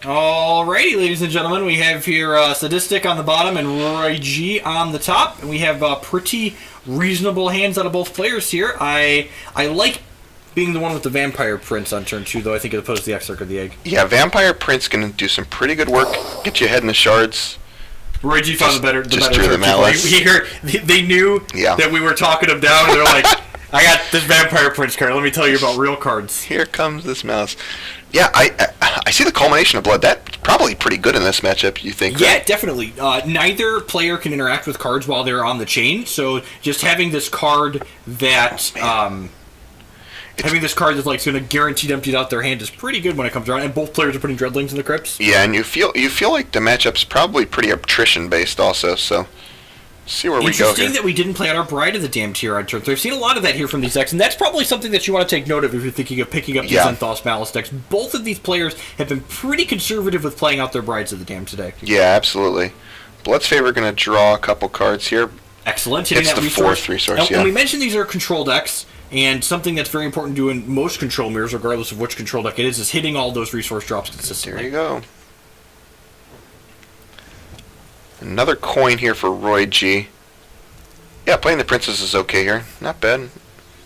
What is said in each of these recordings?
Alrighty, ladies and gentlemen, we have here Sadistic on the bottom and Roy G on the top, and we have pretty reasonable hands out of both players here. I like being the one with the Vampire Prince on turn 2, though, I think, as opposed to the Exarch of the Egg. Yeah, Vampire Prince going to do some pretty good work. Get you ahead in the shards. Roy G found the better drew the malice. They knew that we were talking him down, and they're like, I got this Vampire Prince card. Let me tell you about real cards. Here comes this malice. Yeah, I see the culmination of blood. That's probably pretty good in this matchup, you think? Yeah, right? definitely. Neither player can interact with cards while they're on the chain, so just having this card that that's like going to guaranteed empty out their hand is pretty good when it comes around. And both players are putting Dreadlings in the crypts. Yeah, and you feel like the matchup's probably pretty attrition based also. So see where we go here. Interesting that we didn't play out our Bride of the Damned here on turn 3. I've seen a lot of that here from these decks, and that's probably something that you want to take note of if you're thinking of picking up the Zenthos Malice decks. Both of these players have been pretty conservative with playing out their Brides of the Damned today. Yeah, absolutely. Blood's Favor going to draw a couple cards here. Excellent. It's the fourth resource, and we mentioned these are control decks, and something that's very important to do in most control mirrors, regardless of which control deck it is hitting all those resource drops consistently. There you go. Another coin here for Roy G. Yeah, playing the Princess is okay here. Not bad.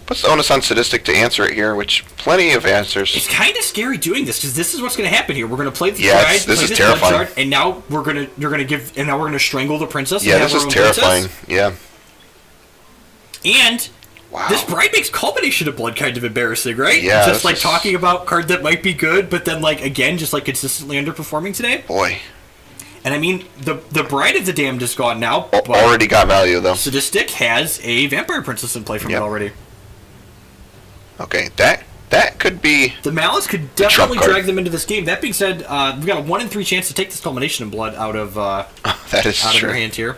Puts the onus on Sadistic to answer it here, which plenty of answers. It's kind of scary doing this because this is what's going to happen here. We're going to play the Bride, this is terrifying. And now we're going to strangle the Princess. Yeah, this is terrifying. Princess. Yeah. And this Bride makes Culmination of Blood kind of embarrassing, right? Yeah. Just like talking about card that might be good, but then like again, just like consistently underperforming today. Boy. And I mean, the Bride of the Damned is gone now. But already got value, though. Sadistic has a Vampire Princess in play from it already. Okay, that could be... The Malice could definitely drag them into this game. That being said, we've got a 1 in 3 chance to take this Culmination of Blood out of that is out true. of their hand here.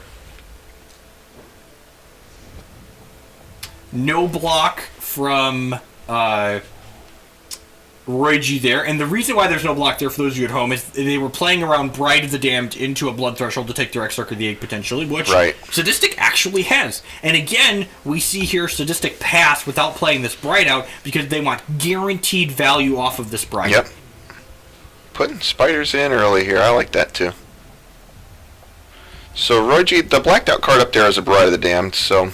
No block from... Roy G there, and the reason why there's no block there for those of you at home is they were playing around Bride of the Damned into a Blood Threshold to take their Exarch of the Egg potentially, which Sadistic actually has. And again, we see here Sadistic pass without playing this Bride out because they want guaranteed value off of this Bride. Yep. Putting spiders in early here, I like that too. So Roy G, the blacked out card up there is a Bride of the Damned, so...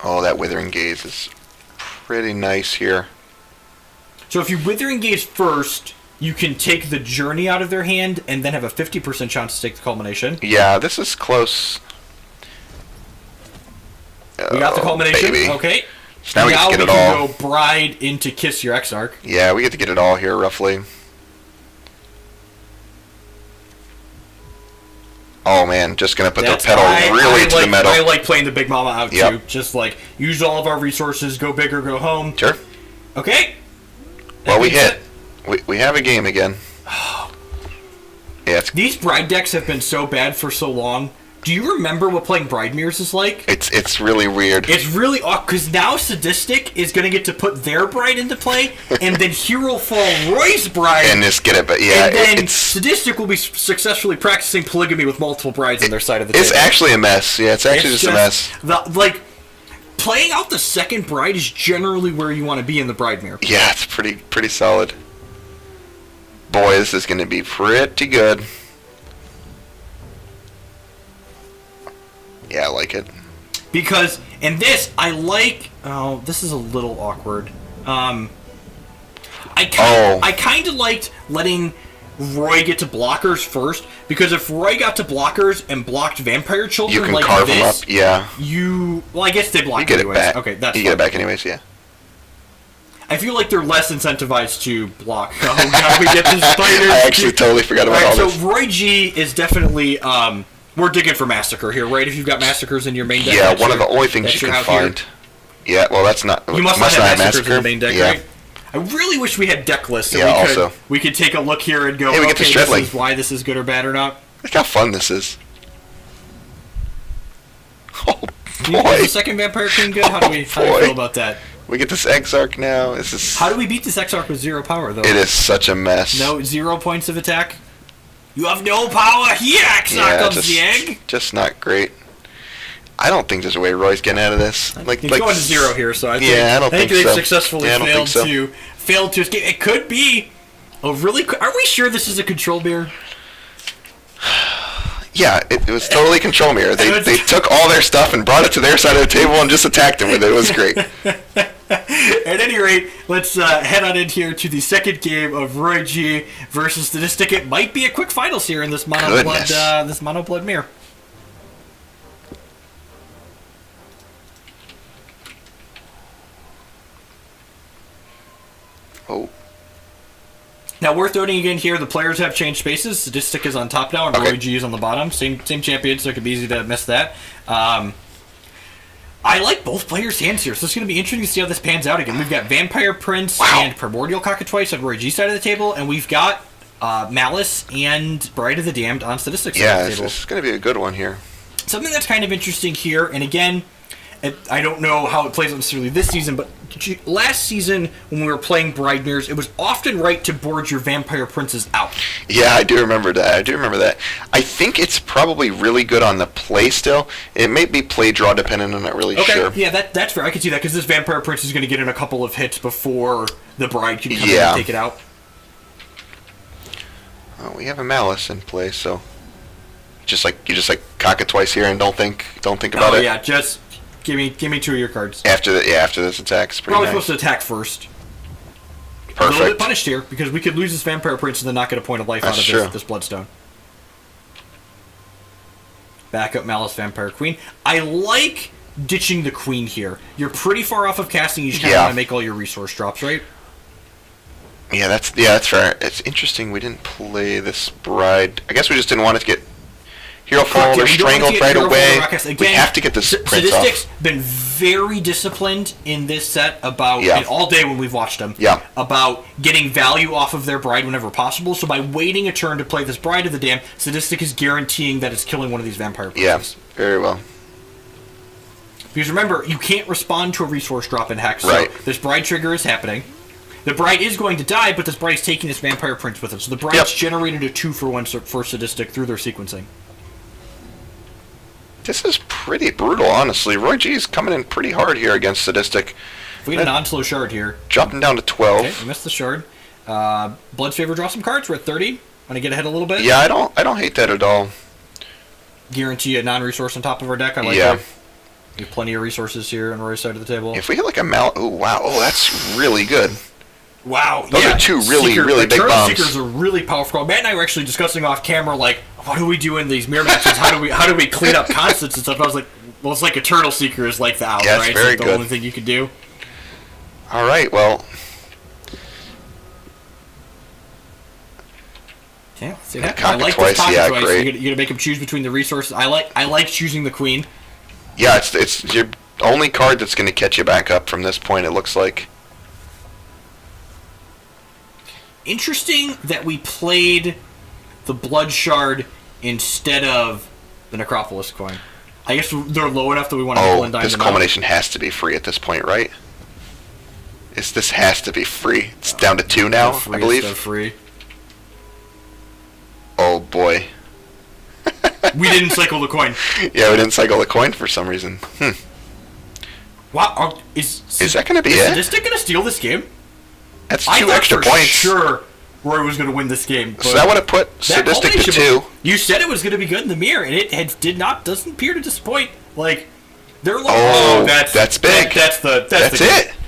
Oh, that Withering Gaze is pretty nice here. So if you Withering Gaze first, you can take the Journey out of their hand and then have a 50% chance to take the Culmination. Yeah, this is close. We got the Culmination. Baby. Okay. So now we get it all. Now we can go Bride into Kiss Your Exarch. Yeah, we get to get it all here, roughly. Oh man, just gonna put the pedal really to the metal. I like playing the Big Mama out too. Just like use all of our resources, go big or go home. Sure. Okay. Well, we hit. We have a game again. Yeah, these Bride decks have been so bad for so long. Do you remember what playing Bride Mirrors is like? It's really weird. It's really awkward because now Sadistic is going to get to put their Bride into play, and then Hero Fall Roy's Bride, and just get it. But yeah, and then Sadistic will be successfully practicing polygamy with multiple brides on their side of the table. It's actually a mess. Yeah, it's actually just a mess. Playing out the second Bride is generally where you want to be in the Bride Mirror. Yeah, it's pretty solid. Boy, this is going to be pretty good. Yeah, I like it. Because, and this, I like... Oh, this is a little awkward. I kind of liked letting Roy get to blockers first, because if Roy got to blockers and blocked Vampire Children you can like carve this, them up, yeah. Well, I guess they block you get anyways. It back. Okay, that's you get it back anyways, yeah. I feel like they're less incentivized to block. Oh god, we get the spiders. I actually totally forgot about all this. So Roy G is definitely... we're digging for Massacre here, right? If you've got Massacres in your main deck. Yeah, one of the only things you can find. Here. Yeah, well, that's not... You must not have Massacres in the main deck, right? I really wish we had deck lists so we could take a look here and go, hey, okay, this is why this is good or bad or not. Look how fun this is. Oh, boy. Is the second Vampire King good? How do we feel about that? We get this Exarch now. How do we beat this Exarch with 0 power, though? It is such a mess. No, 0 points of attack? You have no power here, Exarch of the Egg! Just not great. I don't think there's a way Roy's getting out of this. He's going to 0 here, so I think, I don't think they've so. successfully failed to escape. It could be Oh, really? Are we sure this is a control mirror? Yeah, it was totally control mirror. They took all their stuff and brought it to their side of the table and just attacked him with it. It was great. At any rate, let's head on in here to the second game of Roy G versus Sadistic. It might be a quick finals here in this mono blood mirror. Oh. Now, worth noting again here, the players have changed spaces. Sadistic is on top now, and Roy G is on the bottom. Same champion, so it could be easy to miss that. I like both players' hands here, so it's going to be interesting to see how this pans out again. We've got Vampire Prince and Primordial Cockatrice on Roy G's side of the table, and we've got Malice and Bride of the Damned on Sadistic's side of the table. This is going to be a good one here. Something that's kind of interesting here, and again, I don't know how it plays out necessarily this season, but last season when we were playing Bride Mirrors, it was often right to board your Vampire Princes out. Yeah, I do remember that. I think it's probably really good on the play still. It may be play draw dependent, I'm not really sure. Yeah, that's fair. I can see that because this Vampire Prince is going to get in a couple of hits before the Bride can come in and take it out. Well, we have a Malice in play, so you just like Cockatrice here and don't think about it. Oh yeah, just give me 2 of your cards. After this attack, it's pretty Probably nice. supposed to attack first. Perfect. A little bit punished here because we could lose this Vampire Prince and then not get a point of life out of this Bloodstone. Back up Malice Vampire Queen. I like ditching the Queen here. You're pretty far off of casting. You just kind of want to make all your resource drops, right? Yeah, that's fair. It's interesting we didn't play this Bride. I guess we just didn't want it to get Hero Fall or strangled right away. Again, we have to get this Prince off. Sadistic's been very disciplined in this set about, and all day when we've watched them, about getting value off of their Bride whenever possible. So by waiting a turn to play this Bride of the Damned, Sadistic is guaranteeing that it's killing one of these Vampire Princes. Yeah, very well. Because remember, you can't respond to a resource drop in Hex. So this Bride trigger is happening. The Bride is going to die, but this Bride is taking this Vampire Prince with it. So the Bride's generated a 2-for-1 for Sadistic through their sequencing. This is pretty brutal, honestly. Roy G is coming in pretty hard here against Sadistic. We get a non-slow shard here. Dropping down to 12. Okay, we missed the shard. Blood's Favor, draw some cards. We're at 30. Want to get ahead a little bit? Yeah, I don't hate that at all. Guarantee a non-resource on top of our deck. I like that. We have plenty of resources here on Roy's side of the table. If we hit like a oh wow, that's really good. Wow, those are two really big bombs. Seekers are really powerful. Matt and I were actually discussing off camera, like, what do we do in these mirror matches? How do we clean up constants and stuff? And I was like, well, it's like Eternal Seeker is like the out, right? Very it's like the only thing you can do. All right, well. Yeah, let's see that. I like this Cockatrice. Great. You're gonna make him choose between the resources. I like choosing the Queen. Yeah, it's your only card that's gonna catch you back up from this point. It looks like. Interesting that we played the Blood Shard instead of the Necropolis coin. I guess they're low enough that we want to blend them out. This culmination has to be free at this point, right? This has to be free. It's down to 2 now, I believe. It's free. Oh boy. We didn't cycle the coin. Yeah, we didn't cycle the coin for some reason. Wow, is that going to be it? Is Sadistic going to steal this game? That's 2 extra points. Sure, Roy was going to win this game. So that would have put Sadistic to 2. You said it was going to be good in the mirror, and it doesn't appear to disappoint. Like, they're like, that's big. That's it.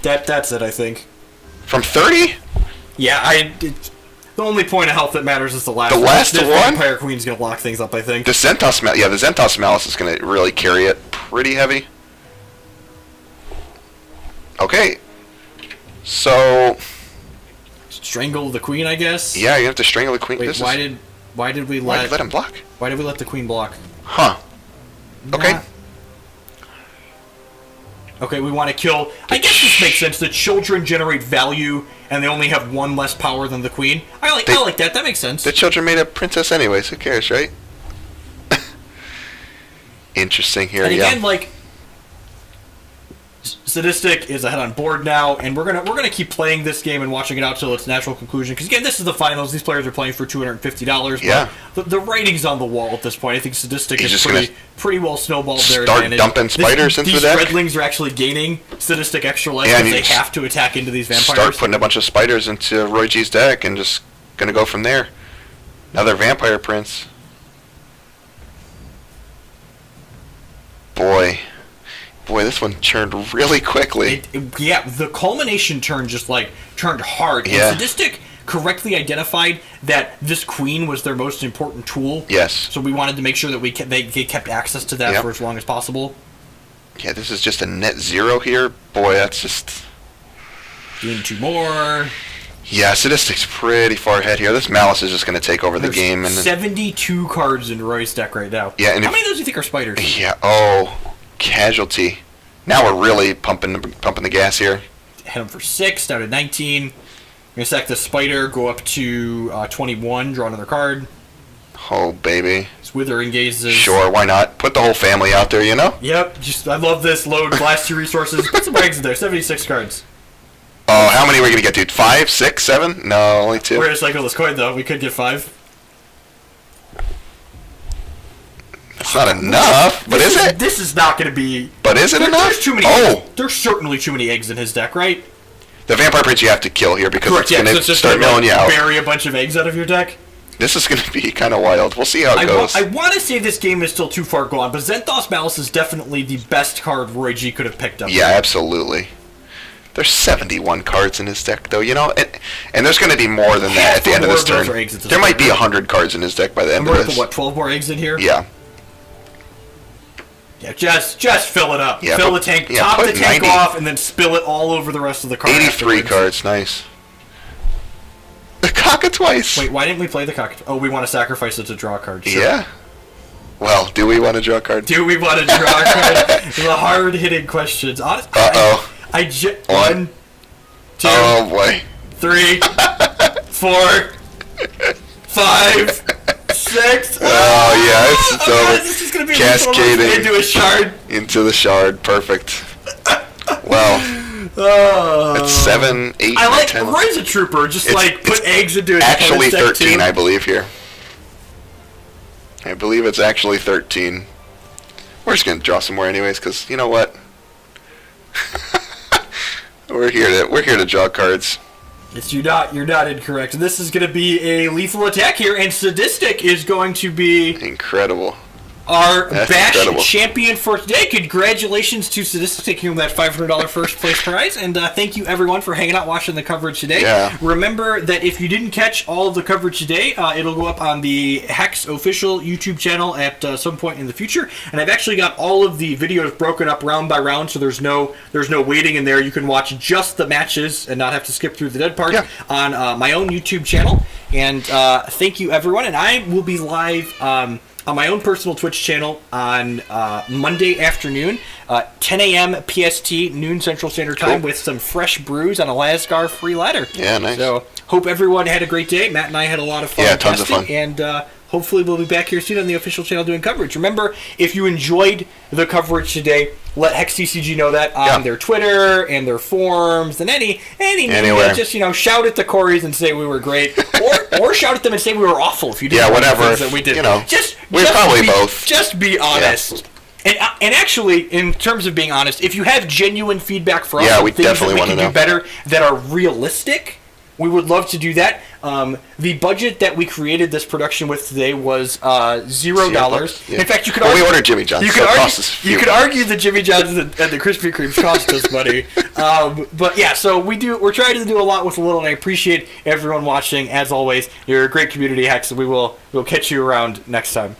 That's it. I think. From 30. Yeah, the only point of health that matters is the last. The last one. Vampire Queen's going to lock things up. I think. The Zentos Malice is going to really carry it pretty heavy. Okay. So. Strangle the Queen, I guess. Yeah, you have to strangle the Queen. Wait, why did we let him block? Why did we let the Queen block? Huh. Okay. Okay, we want to kill. I guess this makes sense. The children generate value, and they only have 1 less power than the Queen. I like that. That makes sense. The children made a princess anyways. Who cares, right? Interesting here. And again, like, Sadistic is ahead on board now, and we're gonna keep playing this game and watching it out till its natural conclusion. Because again, this is the finals. These players are playing for $250. Yeah. But the writing's on the wall at this point. I think Sadistic is pretty well snowballed their Start advantage. dumping spiders into the deck. These redlings are actually gaining Sadistic extra life because they have to attack into these vampires. Start putting a bunch of spiders into Roy G's deck and just Gonna go from there. Another Vampire Prince. Boy, this one churned really quickly. Yeah, the culmination turn just turned hard. Yeah. And Sadistic correctly identified that this queen was their most important tool. Yes. So we wanted to make sure that they kept access to that for as long as possible. Yeah, this is just a net zero here. Boy, that's just... Gain 2 more. Yeah, Sadistic's pretty far ahead here. This Malice is just going to take over the game. And 72 cards in Roy's deck right now. Yeah, and how many of those do you think are spiders? Yeah, Casualty. Now we're really pumping the gas here. Hit him for 6, down to 19. We're going to sack the spider, go up to 21, draw another card. Oh, baby. It's Withering Gazes. Sure, why not? Put the whole family out there, you know? Yep, I love this. Load, blast 2 resources. Put some eggs in there, 76 cards. Oh, how many are we going to get, dude? 5, 6, 7? No, only 2. We're going to cycle this coin, though. We could get 5. That's not enough, but is it? This is not going to be... But is it enough? There's too many eggs. There's certainly too many eggs in his deck, right? The Vampire Prince you have to kill here because it's going to start milling you out. Bury a bunch of eggs out of your deck. This is going to be kind of wild. We'll see how it goes. I want to say this game is still too far gone, but Zenthos Malice is definitely the best card Roy G could have picked up. Yeah, absolutely. There's 71 cards in his deck, though, you know? And there's going to be more than that at the end of this turn. There might be 100 cards in his deck by the end of this. What, 12 more eggs in here? Yeah. Yeah, just fill it up. Yeah, fill the tank, top the tank off, and then spill it all over the rest of the card. 83 cards, nice. The Cockatrice. Wait, why didn't we play the Cockatrice? Oh, we want to sacrifice it to draw a card. Sure. Yeah. Well, do we want to draw a card? Do we want to draw a card? The hard-hitting questions. Uh-oh. 1, 2, oh, boy. 3, 4, 5, 6. Oh, yeah, it's over. This is going to be cascading into a shard. Into the shard. Perfect. Well, it's 7, 8, I like 10. Roy's a trooper. Just put eggs into it. Actually 13, I believe, here. I believe it's actually 13. We're just going to draw some more anyways, because you know what? We're here to draw cards. You're not incorrect. And this is going to be a lethal attack here, and Sadistic is going to be incredible. Our Bash champion for today. Congratulations to Sadistic taking home that $500 first place prize, and thank you everyone for hanging out watching the coverage today. Yeah. Remember that if you didn't catch all of the coverage today, it'll go up on the Hex official YouTube channel at some point in the future. And I've actually got all of the videos broken up round by round, so there's no waiting in there. You can watch just the matches and not have to skip through the dead part on my own YouTube channel. And thank you everyone, and I will be live on my own personal Twitch channel on Monday afternoon, 10 a.m. PST, noon Central Standard Time, with some fresh brews on a Lasgar free ladder. Yeah, nice. So, hope everyone had a great day. Matt and I had a lot of fun. Yeah, tons of fun. And hopefully we'll be back here soon on the official channel doing coverage. Remember, if you enjoyed the coverage today, let HexTCG know that on their Twitter and their forums and anywhere. Just shout at the Corys and say we were great, or shout at them and say we were awful if you didn't. Yeah, whatever. That we did. We're probably both. Just be honest. Yeah. And actually, in terms of being honest, if you have genuine feedback for us, we definitely want to know. Do better that are realistic, we would love to do that. The budget that we created this production with today was $0. Yeah. In fact, you could we ordered Jimmy John's. You could argue that Jimmy John's and the Krispy Kremes cost us money. But yeah, so we're trying to do a lot with a little, and I appreciate everyone watching. As always, you're a great community, Hex, and we'll catch you around next time.